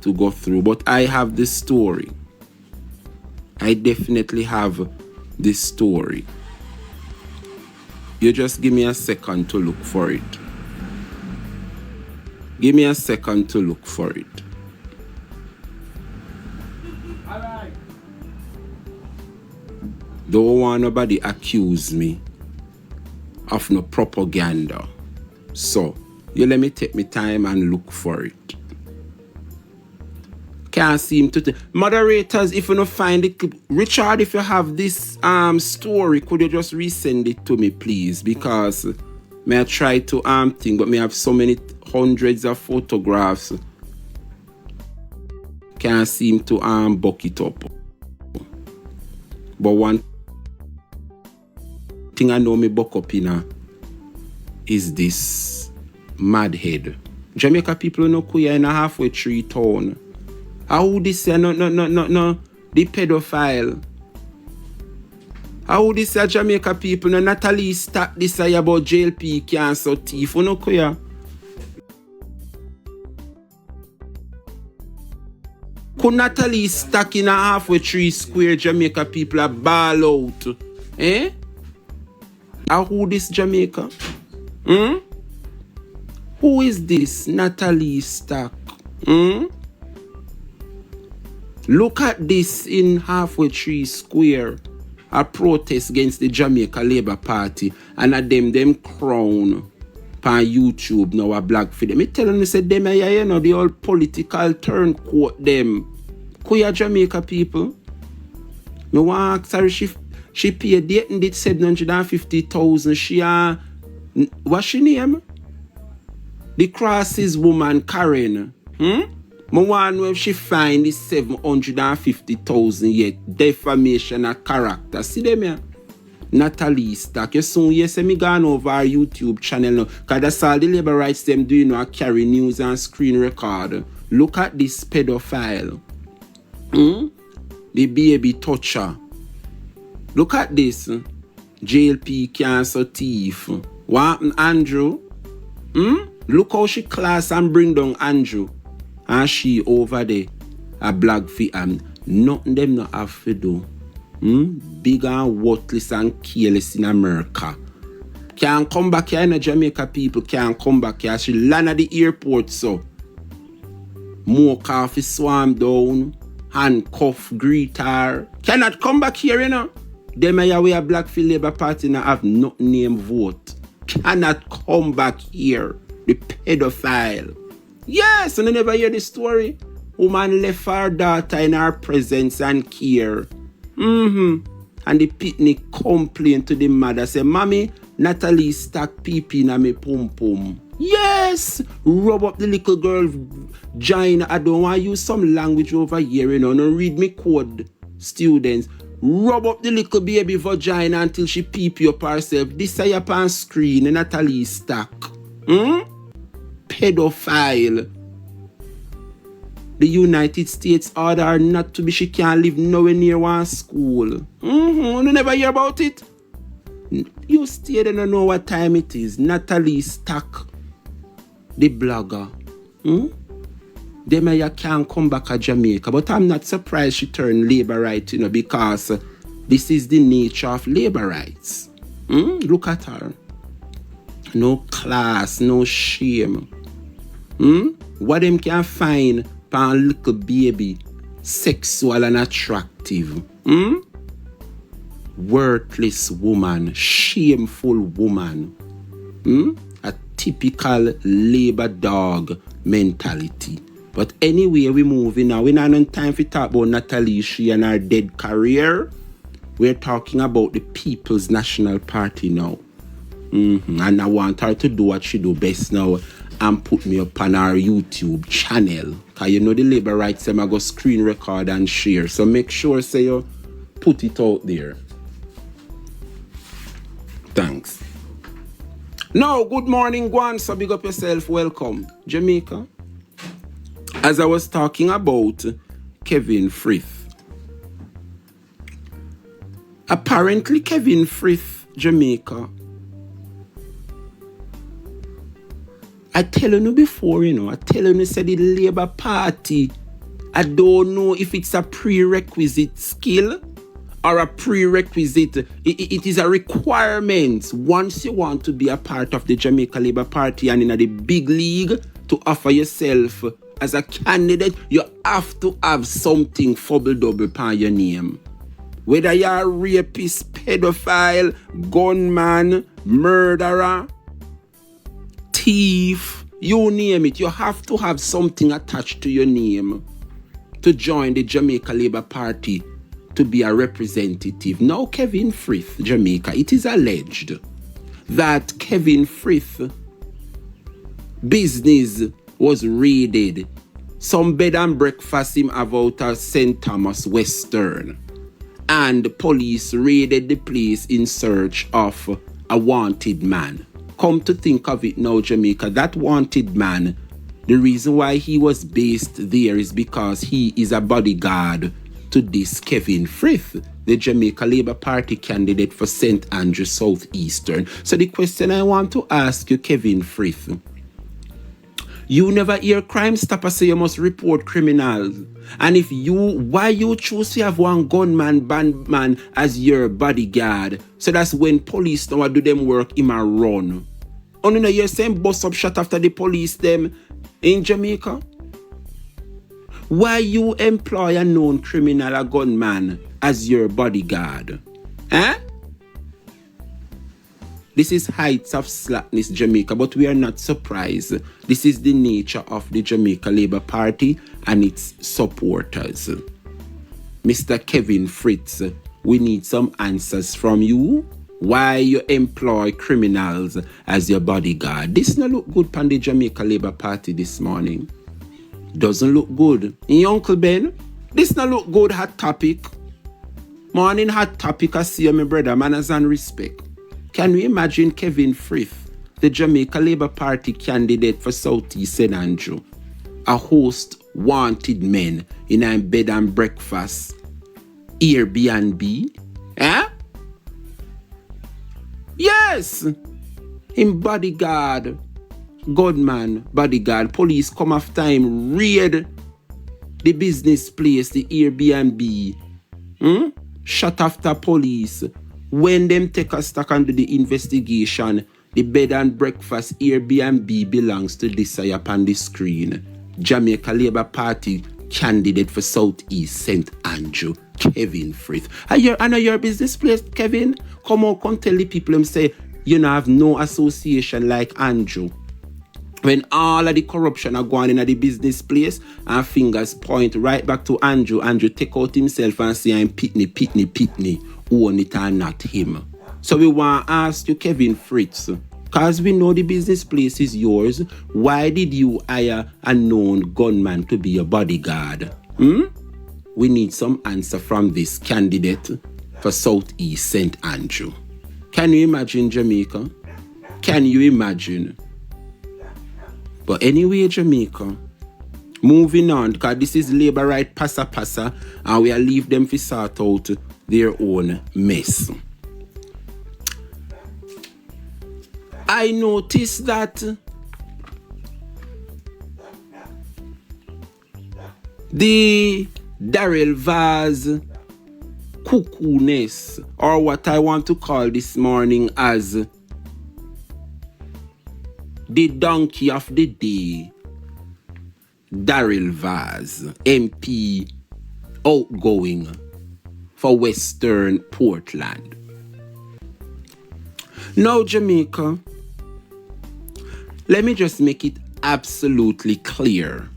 to go through, but I have the story. I definitely have this story. You just give me a second to look for it. Give me a second to look for it. All right. Don't want nobody accuse me of no propaganda. So, you let me take my time and look for it. Can't seem to... Moderators, if you don't find it, Richard, if you have this story, could you just resend it to me, please? Because may I try to think, but may have so many hundreds of photographs. Can't seem to buck it up. But one thing I know me buck up in is this madhead. Jamaica people no kuya in a halfway tree town. How this say no, the pedophile? How this say Jamaica people no Natalie stop this say about JLP cancer thief? No kuya. Could Natalie stack in a halfway tree square Jamaica people a ball out? Eh? How who this Jamaica? Who is this Natalie Stack? Look at this in Halfway Tree Square. A protest against the Jamaica Labour Party. And a them crown on YouTube now a black for them. Me tell them, say them here, you know, the old political turncoat them. Kuya Jamaica people. Me want ask her she paid dating did 750,000. She what's she name? The crosses woman Karen. Me want if she find this 750,000 yet. Defamation of character. See them here? Natalie Stack. You soon yes me gone over our YouTube channel now. Cause that's all the labor rights them do, you know, carry news and screen record. Look at this pedophile. The baby toucher. Look at this. JLP cancer thief. What happened, ANJU? Look how she class and bring down ANJU. And she over there. A black fee and nothing them not have to do. Big and worthless and careless in America. Can't come back here in Jamaica people. Can't come back here. She land at the airport so. More coffee swam down. Handcuff, greet her. Cannot come back here, you know. Them here we a black fee Labour Party now have not name vote. Cannot come back here. The pedophile. Yes, and I never hear the story. Woman left her daughter in her presence and care. And the pitney complained to the mother, say, Mommy, Natalie Stack pee na me pum pum. Yes! Rub up the little girl vagina. I don't want to use some language over here, you know. No read me code, students. Rub up the little baby vagina until she pee up herself. This is up on screen, Natalie Stack. Pedophile. The United States order her not to be, she can't live nowhere near one school. You never hear about it? You still don't know what time it is. Natalie Stack, the blogger. Them here can't come back to Jamaica. But I'm not surprised she turned labor right, you know, because this is the nature of labor rights. Look at her. No class, no shame. What them can find for a little baby sexual and attractive? Worthless woman, shameful woman. A typical labor dog mentality. But anyway, we moving now. We not on time to talk about Natalie, she and her dead career. We're talking about the People's National Party now. And I want her to do what she do best now and put me up on our YouTube channel. Because you know the labor rights, them I go screen record and share. So make sure say you put it out there. Thanks. Now, good morning, Guan. So big up yourself. Welcome, Jamaica. As I was talking about Kevin Frith. Apparently, Kevin Frith, Jamaica. I tell you before, you know, I tell you, say the Labour Party I don't know if it's a prerequisite skill or a prerequisite. It is a requirement once you want to be a part of the Jamaica Labour Party and in the big league to offer yourself as a candidate. You have to have something double upon your name. Whether you're a rapist, pedophile, gunman, murderer, thief, you name it, you have to have something attached to your name to join the Jamaica Labour Party to be a representative. Now, Kevin Frith, Jamaica, it is alleged that Kevin Frith business was raided. Some bed and breakfast him about St. Thomas Western. And police raided the place in search of a wanted man. Come to think of it now, Jamaica, that wanted man, the reason why he was based there is because he is a bodyguard to this Kevin Frith, the Jamaica Labour Party candidate for St. Andrew Southeastern. So the question I want to ask you, Kevin Frith, you never hear Crime Stopper say you must report criminals. And if you, why you choose to have one gunman, bandman as your bodyguard? So that's when police now do them work, him a run. Only now you're saying bust up shot after the police them in Jamaica? Why you employ a known criminal, a gunman, as your bodyguard? Eh? This is heights of slackness, Jamaica, but we are not surprised. This is the nature of the Jamaica Labour Party and its supporters. Mr. Kevin Fritz, we need some answers from you. Why you employ criminals as your bodyguard? This not look good on the Jamaica Labour Party this morning. Doesn't look good. In Uncle Ben, this not look good. Hot topic. Morning hot topic. I see you, my brother. Manners and respect. Can you imagine Kevin Frith, the Jamaica Labour Party candidate for Southeast St. Andrew, a host wanted men in a bed and breakfast Airbnb? Eh? Yes! In bodyguard, gunman, bodyguard, police come after him, raid the business place, the Airbnb. Shut after police. When them take a stock and do the investigation, the bed and breakfast Airbnb belongs to this upon the screen. Jamaica Labour Party candidate for Southeast St. Andrew, Kevin Frith. I know your business place, Kevin. Come on, come tell the people them say, you know, have no association like ANJU. When all of the corruption are going in at the business place and fingers point right back to ANJU, ANJU take out himself and say, I'm pitney, own it and not him. So we want to ask you, Kevin Fritz, because we know the business place is yours, why did you hire a known gunman to be your bodyguard? We need some answer from this candidate for Southeast St. Andrew. Can you imagine, Jamaica? Can you imagine? But anyway, Jamaica, moving on, because this is labor right passa, and we'll leave them to sort out their own mess. I noticed that the Daryl Vaz cuckoo-ness, or what I want to call this morning as the donkey of the day, Daryl Vaz, MP outgoing for Western Portland. Now, Jamaica, let me just make it absolutely clear,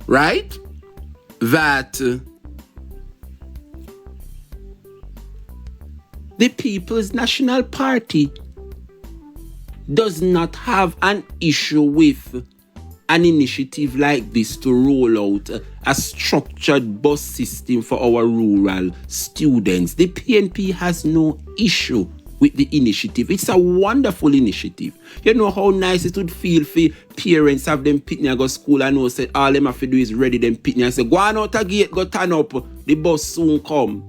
right? That the People's National Party does not have an issue with an initiative like this to roll out a structured bus system for our rural students. The PNP has no issue with the initiative. It's a wonderful initiative. You know how nice it would feel for parents have them pitney go school and know say all them have to do is ready them pitney and say go on out a gate, go turn up, the bus soon come.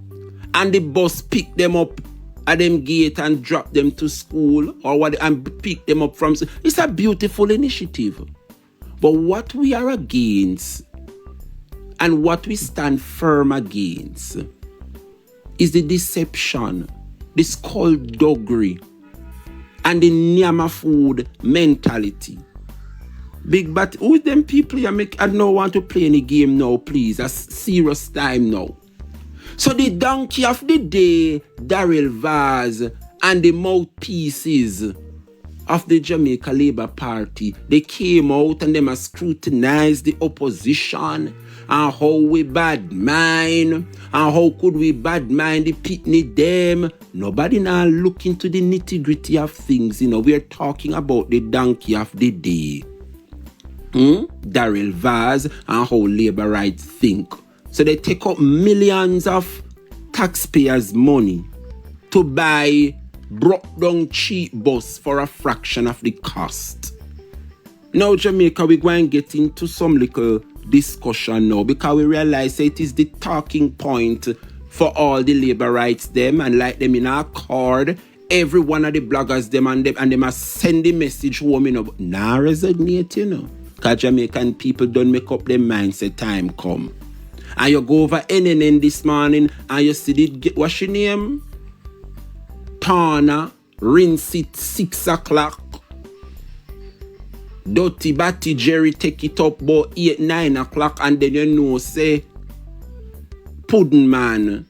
And the bus pick them up at them gate and drop them to school or what and pick them up from. It's a beautiful initiative. But what we are against And what we stand firm against is the deception, the skullduggery, and the nyama food mentality. Big but who them people you make? I don't want to play any game now, please. A serious time now. So the donkey of the day, Daryl Vaz, and the mouthpieces of the Jamaica Labour Party, they came out and them scrutinized the opposition and how we bad mind and how could we bad mind the pitney them. Nobody now look into the nitty-gritty of things, We're talking about the donkey of the day. Daryl Vaz and how Labour rights think. So they take up millions of taxpayers' money to buy broke down cheap bus for a fraction of the cost. Now Jamaica, we're going to get into some little discussion now because we realize it is the talking point for all the Labour rights them and like them in our card. Every one of the bloggers them and they must send the message home, but now resonate, because Jamaican people don't make up their minds the time come. And you go over NNN this morning and you see the, what's your name? Tana, rinse it 6 o'clock. Dirty Batty Jerry take it up about 8, 9 o'clock and then say, Pudding Man,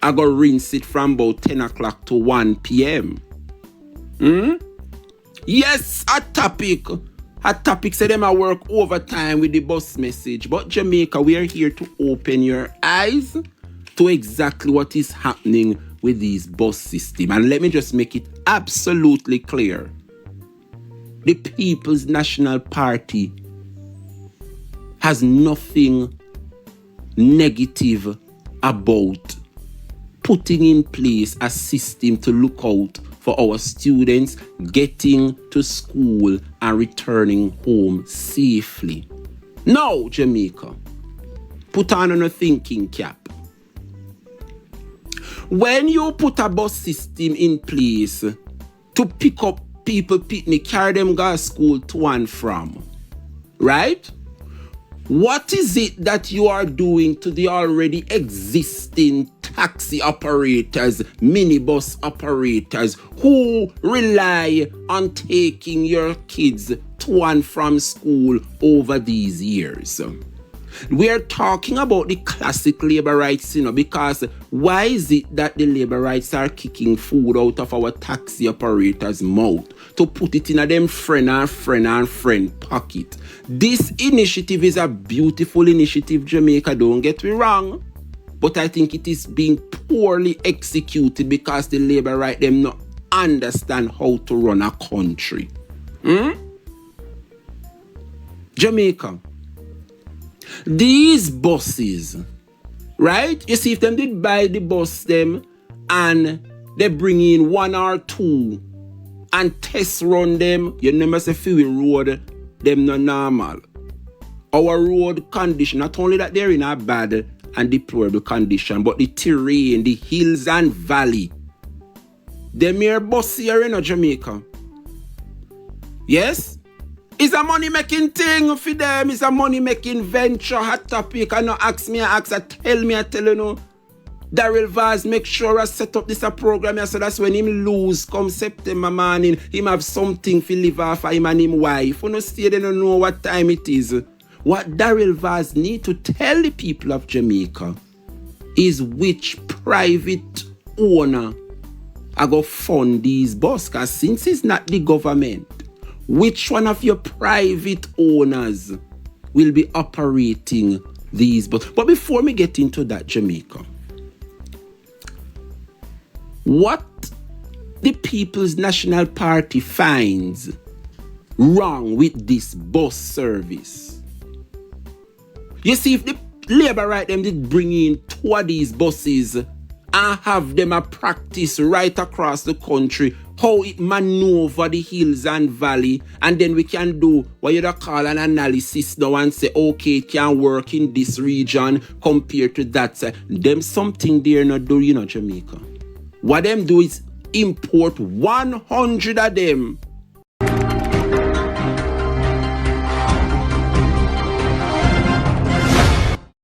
I go rinse it from about 10 o'clock to 1 p.m. Yes, a topic. A topic say them I work overtime with the bus message. But Jamaica, we are here to open your eyes to exactly what is happening with these bus system. And let me just make it absolutely clear. The People's National Party has nothing negative about putting in place a system to look out for our students getting to school and returning home safely. Now, Jamaica, put on a thinking cap. When you put a bus system in place to pick up people, carry them go to school to and from, right? What is it that you are doing to the already existing taxi operators, minibus operators who rely on taking your kids to and from school over these years? We are talking about the classic Labour rights, because why is it that the Labour rights are kicking food out of our taxi operators' mouth to put it in a them friend pocket? This initiative is a beautiful initiative, Jamaica, don't get me wrong. But I think it is being poorly executed because the Labour right them not understand how to run a country. Jamaica. These buses, right? You see, if them did buy the bus them and they bring in 1 or 2 and test run them, you never say few road, them not normal. Our road condition, not only that they're in a bad and deplorable condition, but the terrain, the hills and valley. Them here bus here in Jamaica. Yes? It's a money-making thing for them. It's a money-making venture, hot topic. I no ask me, I tell you. Daryl Vaz make sure I set up this a program so that's when him lose come September morning, him have something to live off for him and him wife. You no stay they don't know what time it is. What Daryl Vaz need to tell the people of Jamaica is which private owner I go fund these buses, because since it's not the government, which one of your private owners will be operating these buses? But before we get into that, Jamaica, what the People's National Party finds wrong with this bus service? You see, if the Labour right them did bring in 2 of these buses and have them a practice right across the country, how it maneuver the hills and valley, and then we can do what you call an analysis now and say, okay, it can work in this region compared to that side. Them something they're not doing, Jamaica. What them do is import 100 of them